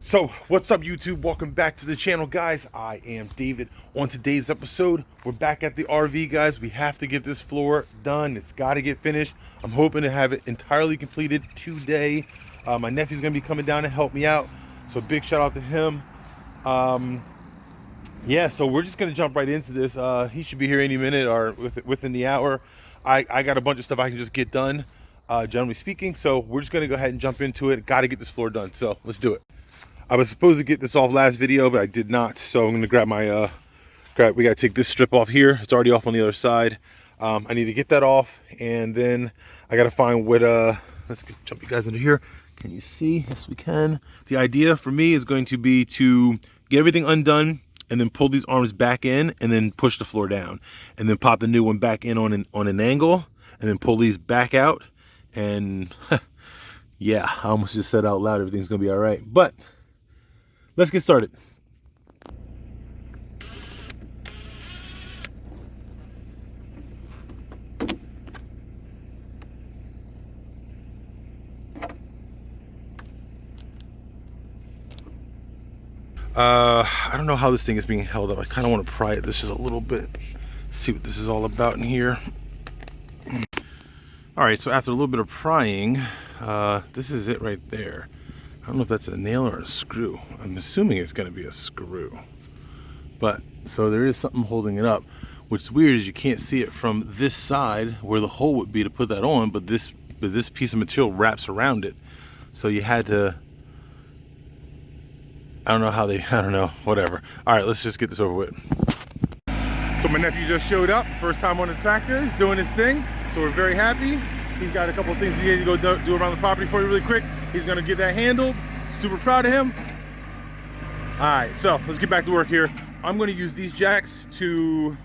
So what's up, YouTube? Welcome back to the channel, guys. I am David. On today's episode, we're back at the RV, guys. We have to get this floor done. It's got to get finished. I'm hoping to have it entirely completed today. My nephew's gonna be coming down to help me out, so big shout out to him. Yeah, so we're just gonna jump right into this. He should be here any minute or within the hour. I got a bunch of stuff I can just get done, generally speaking, so we're just gonna go ahead and jump into it. Got to get this floor done, so let's do it. I was supposed to get this off last video, but I did not. So I'm gonna grab my, we gotta take this strip off here. It's already off on the other side. I need to get that off, and then I gotta find what, let's jump you guys into here. Can you see? Yes, we can. The idea for me is going to be to get everything undone and then pull these arms back in and then push the floor down and then pop the new one back in on an angle and then pull these back out. And yeah, I almost just said out loud, everything's gonna be all right. But let's get started. I don't know how this thing is being held up. I kind of want to pry it this just a little bit, see what this is all about in here. All right, so after a little bit of prying, this is it right there. I don't know if that's a nail or a screw. I'm assuming it's going to be a screw. But, so there is something holding it up. What's weird is you can't see it from this side where the hole would be to put that on, but this piece of material wraps around it. So you had to, I don't know how they, I don't know, whatever. All right, let's just get this over with. So my nephew just showed up, first time on the tractor. He's doing his thing, so we're very happy. He's got a couple of things he needs to go do around the property for you really quick. He's gonna get that handled. Super proud of him. All right, so let's get back to work here. I'm gonna use these jacks to,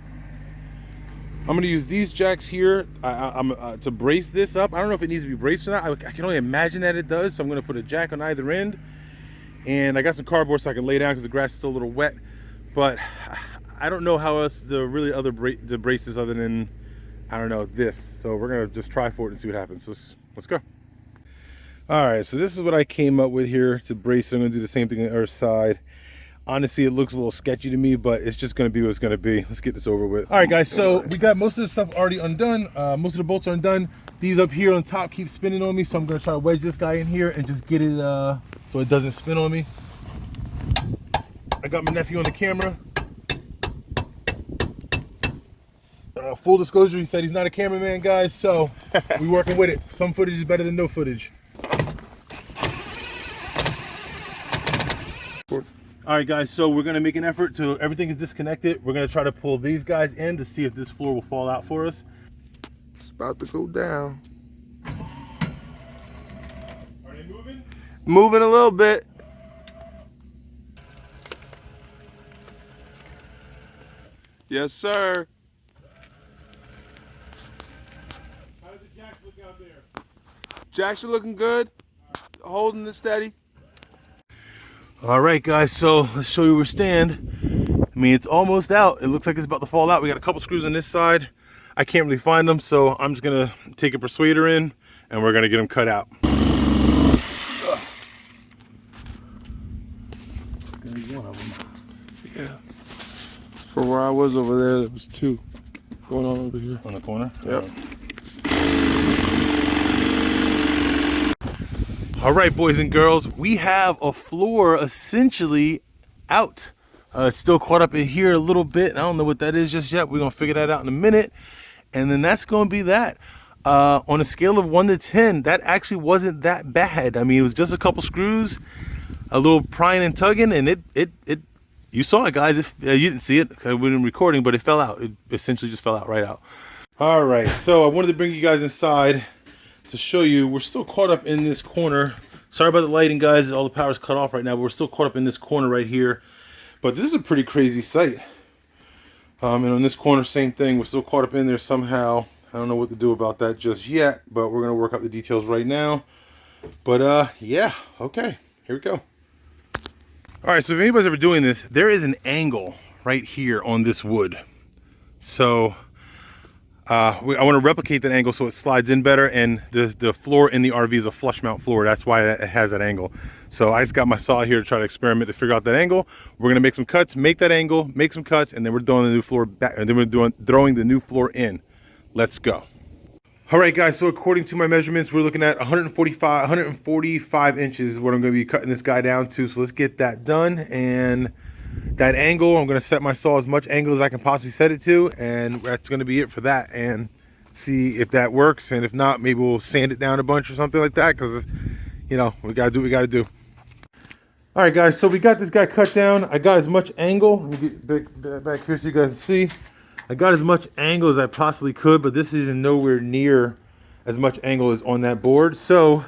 here to brace this up. I don't know if it needs to be braced or not. I can only imagine that it does. So I'm gonna put a jack on either end. And I got some cardboard so I can lay down because the grass is still a little wet. But I don't know how else to really to brace this other than, I don't know, this. So we're gonna just try for it and see what happens. Let's go. All right, so this is what I came up with here to brace it. I'm gonna do the same thing on the other side. Honestly, it looks a little sketchy to me, but it's just gonna be what it's gonna be. Let's get this over with. All right, guys, so we got most of the stuff already undone. Most of the bolts are undone. These up here on top keep spinning on me, so I'm gonna try to wedge this guy in here and just get it so it doesn't spin on me. I got my nephew on the camera. Full disclosure, he said he's not a cameraman, guys, so we working with it. Some footage is better than no footage. All right, guys, so we're gonna make an effort to, everything is disconnected. We're gonna try to pull these guys in to see if this floor will fall out for us. It's about to go down. Are they moving? Moving a little bit. Yes, sir. How does the jacks look out there? Jacks are looking good. Holding it steady. All right, guys, so let's show you where we stand. I mean, it's almost out. It looks like it's about to fall out. We got a couple screws on this side. I can't really find them, so I'm just gonna take a persuader in and we're gonna get them cut out. It's gonna be one of them. Yeah. For where I was over there was two going on over here. On the corner? Yep. All right, boys and girls, we have a floor essentially out. It's still caught up in here a little bit. I don't know what that is just yet. We're gonna figure that out in a minute. And then that's gonna be that. On a scale of 1 to 10, that actually wasn't that bad. I mean, it was just a couple screws, a little prying and tugging, and it you saw it, guys. If you didn't see it, we weren't recording, but it fell out. It essentially just fell out right out. All right, so I wanted to bring you guys inside to show you. We're still caught up in this corner. Sorry about the lighting, guys. All the power's cut off right now, but we're still caught up in this corner right here. But this is a pretty crazy sight. And on this corner, same thing. We're still caught up in there somehow. I don't know what to do about that just yet, but we're gonna work out the details right now. But yeah, okay, here we go. All right, so if anybody's ever doing this, there is an angle right here on this wood. So I want to replicate that angle so it slides in better, and the floor in the RV is a flush mount floor. That's why it has that angle. So I just got my saw here to try to experiment to figure out that angle. We're gonna make some cuts, make that angle, make some cuts, and then we're throwing the new floor back, and then we're throwing the new floor in. Let's go. All right, guys, so according to my measurements, we're looking at 145 inches is what I'm gonna be cutting this guy down to. So let's get that done. And that angle, I'm gonna set my saw as much angle as I can possibly set it to, and that's gonna be it for that, and see if that works. And if not, maybe we'll sand it down a bunch or something like that, because, you know, we gotta do what we gotta do. All right, guys, so we got this guy cut down. I got as much angle, let me get back here so you guys can see. I got as much angle as I possibly could, but this is nowhere near as much angle as on that board. So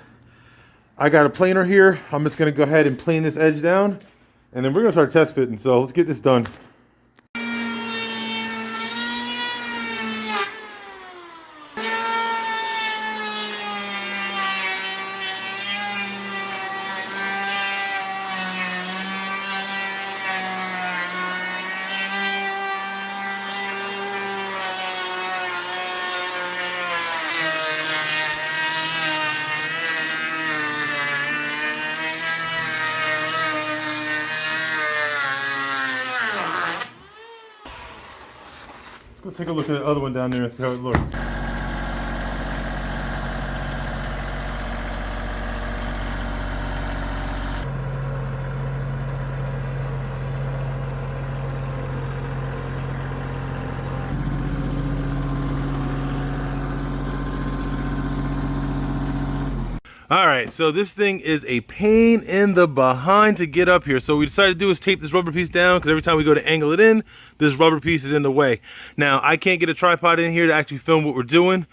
I got a planer here. I'm just gonna go ahead and plane this edge down, and then we're gonna start test fitting. So let's get this done. Let's go take a look at the other one down there and see how it looks. All right, so this thing is a pain in the behind to get up here. So what we decided to do is tape this rubber piece down, because every time we go to angle it in, this rubber piece is in the way. Now, I can't get a tripod in here to actually film what we're doing.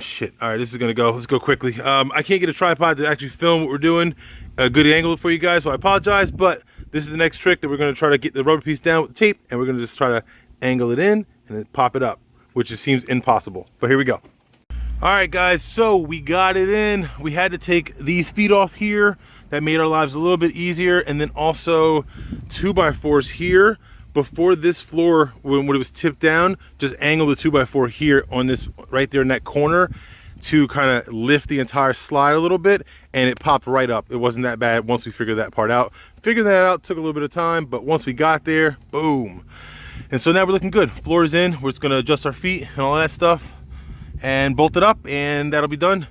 Shit, all right, this is gonna go, let's go quickly. I can't get a tripod to actually film what we're doing, a good angle for you guys, so I apologize, but this is the next trick that we're gonna try to get the rubber piece down with the tape, and we're gonna just try to angle it in and then pop it up, which just seems impossible, but here we go. All right, guys, so we got it in. We had to take these feet off here. That made our lives a little bit easier. And then also 2x4s here. Before this floor, when it was tipped down, just angle the 2x4 here on this, right there in that corner, to kind of lift the entire slide a little bit, and it popped right up. It wasn't that bad once we figured that part out. Figuring that out took a little bit of time, but once we got there, boom. And so now we're looking good. Floor is in. We're just gonna adjust our feet and all that stuff, and bolt it up, and that'll be done.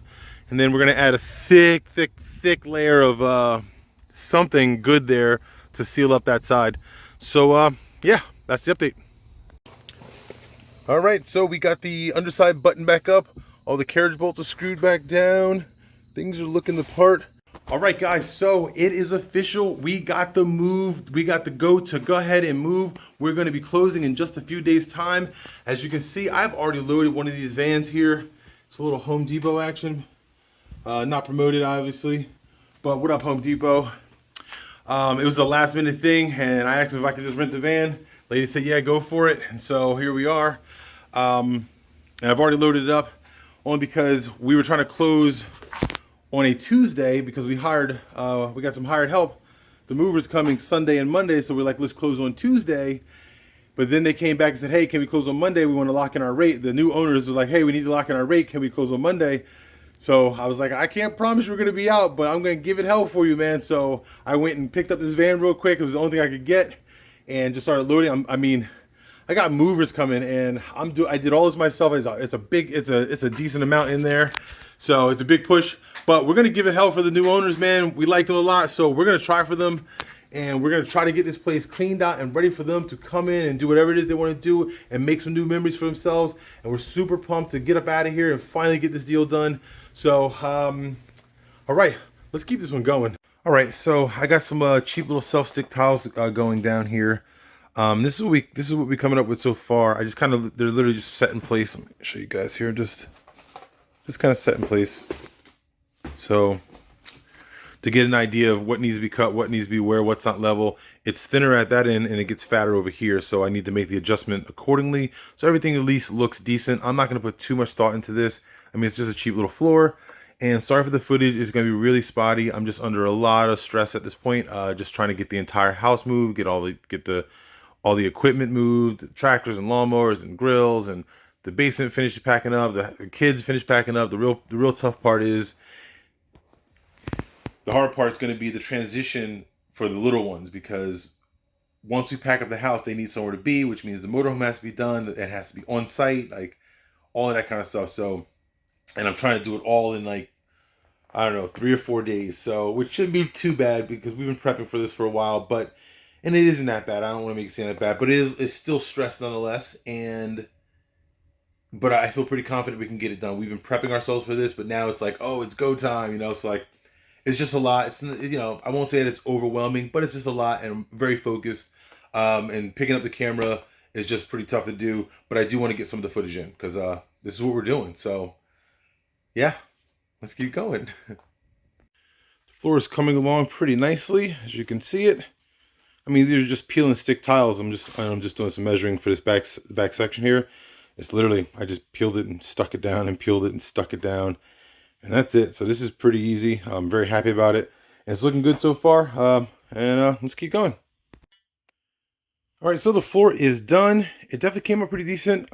And then we're gonna add a thick layer of something good there to seal up that side. So yeah, that's the update. All right, so we got the underside button back up. All the carriage bolts are screwed back down. Things are looking the part. All right, guys, so it is official. We got the move. We got the go ahead and move. We're gonna be closing in just a few days' time. As you can see, I've already loaded one of these vans here. It's a little Home Depot action. Not promoted, obviously, but what up, Home Depot? It was a last minute thing, and I asked if I could just rent the van. Lady said, yeah, go for it. And so here we are. And I've already loaded it up, only because we were trying to close on a Tuesday, because we got some hired help. The mover's coming Sunday and Monday, so we're like, let's close on Tuesday. But then they came back and said, hey, can we close on Monday? We want to lock in our rate. The new owners was like, hey, we need to lock in our rate. Can we close on Monday? So I was like, I can't promise we're going to be out, but I'm going to give it hell for you, man. So I went and picked up this van real quick. It was the only thing I could get, and just started loading. I mean, I got movers coming, and I did all this myself. It's a decent amount in there. So it's a big push, but we're going to give it hell for the new owners, man. We like them a lot, so we're going to try for them, and we're going to try to get this place cleaned out and ready for them to come in and do whatever it is they want to do and make some new memories for themselves. And we're super pumped to get up out of here and finally get this deal done. So, all right, let's keep this one going. All right, so I got some cheap little self-stick tiles going down here. This is what we're coming up with so far. I just they're literally just set in place. Let me show you guys here. Just kind of set in place. So to get an idea of what needs to be cut, what needs to be where, what's not level. It's thinner at that end and it gets fatter over here. So I need to make the adjustment accordingly. So everything at least looks decent. I'm not going to put too much thought into this. I mean, it's just a cheap little floor. And sorry for the footage, it's going to be really spotty. I'm just under a lot of stress at this point. Just trying to get the entire house moved, get all the equipment moved, tractors and lawnmowers and grills and The basement finished packing up. The kids finished packing up. The real tough part is, the hard part is going to be the transition for the little ones, because once we pack up the house, they need somewhere to be, which means the motorhome has to be done. It has to be on site, like all of that kind of stuff. So, and I'm trying to do it all in like, I don't know, 3 or 4 days. So, which shouldn't be too bad because we've been prepping for this for a while, and it isn't that bad. I don't want to make it seem that bad, but it's still stress nonetheless. But I feel pretty confident we can get it done. We've been prepping ourselves for this, but now it's like, oh, it's go time, So like, it's just a lot. It's, I won't say that it's overwhelming, but it's just a lot, and I'm very focused. And picking up the camera is just pretty tough to do, but I do want to get some of the footage in because this is what we're doing. So, yeah, let's keep going. The floor is coming along pretty nicely, as you can see it. I mean, these are just peel and stick tiles. I'm just doing some measuring for this back section here. It's literally, I just peeled it and stuck it down and peeled it and stuck it down. And that's it. So this is pretty easy. I'm very happy about it. And it's looking good so far. Let's keep going. All right, so the floor is done. It definitely came up pretty decent.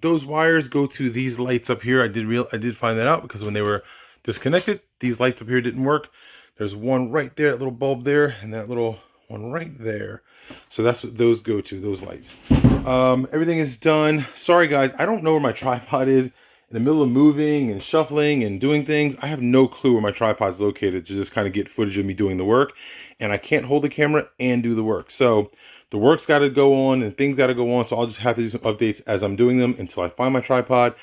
Those wires go to these lights up here. I did find that out because when they were disconnected, these lights up here didn't work. There's one right there, that little bulb there, and that little one right there. So that's what those go to, those lights. Everything is done. Sorry guys, I don't know where my tripod is. In the middle of moving and shuffling and doing things, I have no clue where my tripod is located to just kind of get footage of me doing the work. And I can't hold the camera and do the work. So the work's got to go on and things got to go on. So I'll just have to do some updates as I'm doing them until I find my tripod.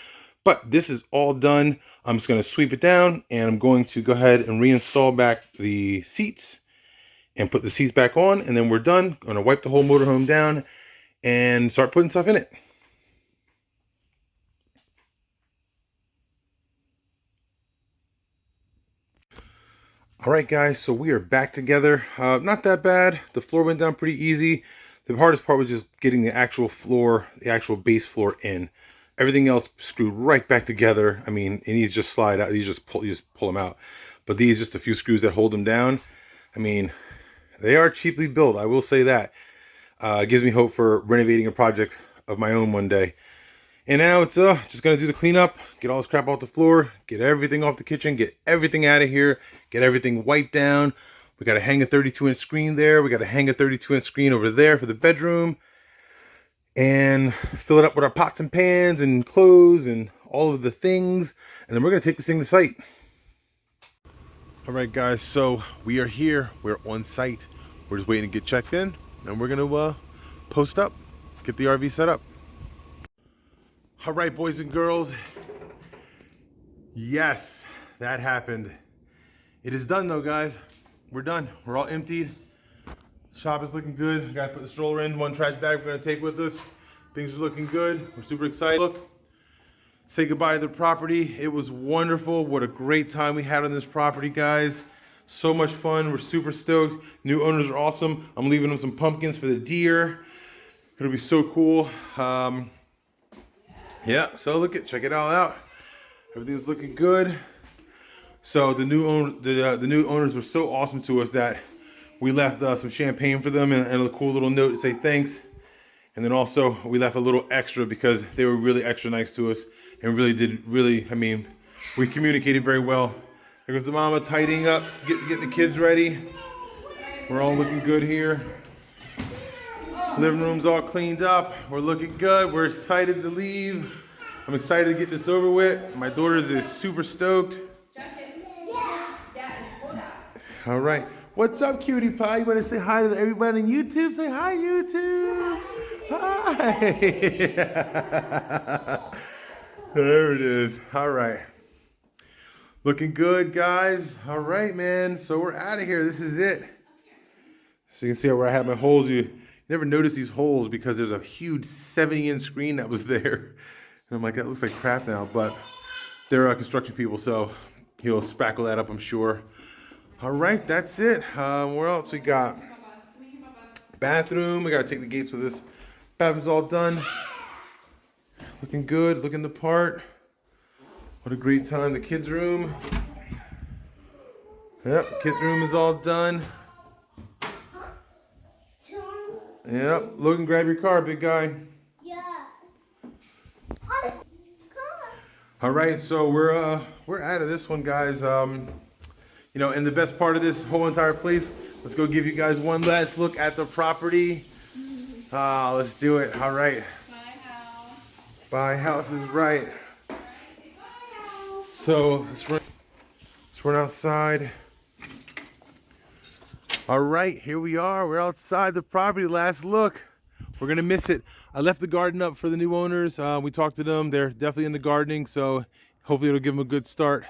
But this is all done. I'm just going to sweep it down and I'm going to go ahead and reinstall back the seats and put the seats back on. And then we're done. I'm going to wipe the whole motorhome down and start putting stuff in it. All right, guys, so we are back together. Not that bad. The floor went down pretty easy. The hardest part was just getting the actual floor, the actual base floor in. Everything else screwed right back together. I mean, and these just slide out. These just pull them out. But these, just a few screws that hold them down. I mean, they are cheaply built. I will say that. It gives me hope for renovating a project of my own one day. And now it's just going to do the cleanup, get all this crap off the floor, get everything off the kitchen, get everything out of here, get everything wiped down. We got to hang a 32-inch screen there. We got to hang a 32-inch screen over there for the bedroom. And fill it up with our pots and pans and clothes and all of the things. And then we're going to take this thing to site. All right, guys, so we are here. We're on site. We're just waiting to get checked in. And we're going to post up, get the RV set up. All right, boys and girls. Yes, that happened. It is done though, guys. We're done. We're all emptied. Shop is looking good. Gotta put the stroller in. One trash bag we're gonna take with us. Things are looking good. We're super excited. Look, say goodbye to the property. It was wonderful. What a great time we had on this property, guys. So much fun. We're super stoked. New owners are awesome. I'm leaving them some pumpkins for the deer. It'll be so cool. Yeah, so check it all out. Everything's looking good. So the new owners were so awesome to us that we left some champagne for them and a cool little note to say thanks. And then also we left a little extra because they were really extra nice to us and I mean, we communicated very well. There goes the mama tidying up, getting the kids ready. We're all looking good here. Living room's all cleaned up. We're looking good. We're excited to leave. I'm excited to get this over with. My daughters is super stoked. All right. What's up, cutie pie? You want to say hi to everybody on YouTube? Say hi, YouTube. Hi. There it is. All right. Looking good, guys. All right, man. So we're out of here. This is it. So you can see where I have my holes. You never notice these holes because there's a huge 70-inch screen that was there. And I'm like, that looks like crap now. But they're construction people, so he'll spackle that up, I'm sure. All right, that's it. Where else we got? Bathroom. We got to take the gates for this. Bathroom's all done. Looking good, looking the part. What a great time. The kids' room. Yep, kids' room is all done. Yep, Logan, grab your car, big guy. Yeah. All right, so we're out of this one, guys. You know, and the best part of this whole entire place, let's go give you guys one last look at the property. Let's do it. All right. My house. Buy house is right. So let's run outside. All right, here we are. We're outside the property. Last look. We're gonna miss it. I left the garden up for the new owners. We talked to them. They're definitely into gardening, so hopefully it'll give them a good start.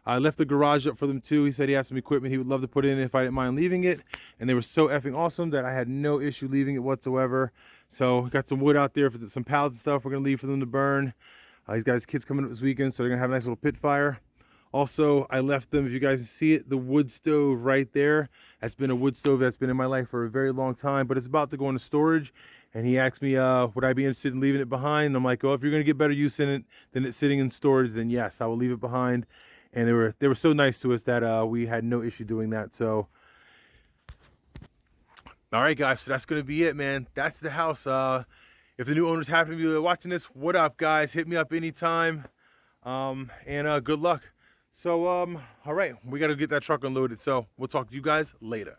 I left the garage up for them too. He said he had some equipment he would love to put in if I didn't mind leaving it. And they were so effing awesome that I had no issue leaving it whatsoever. So got some wood out there for some pallets and stuff we're gonna leave for them to burn. He's got his kids coming up this weekend, so they're gonna have a nice little pit fire. Also, I left them, if you guys see it, the wood stove right there. That's been a wood stove that's been in my life for a very long time, but it's about to go into storage. And he asked me, would I be interested in leaving it behind? And I'm like, well, if you're gonna get better use in it than it sitting in storage, then yes, I will leave it behind. And they were so nice to us that we had no issue doing that. So, all right, guys, so that's gonna be it, man. That's the house. If the new owners happen to be watching this, what up, guys? Hit me up anytime. And good luck. So, all right, we got to get that truck unloaded. So we'll talk to you guys later.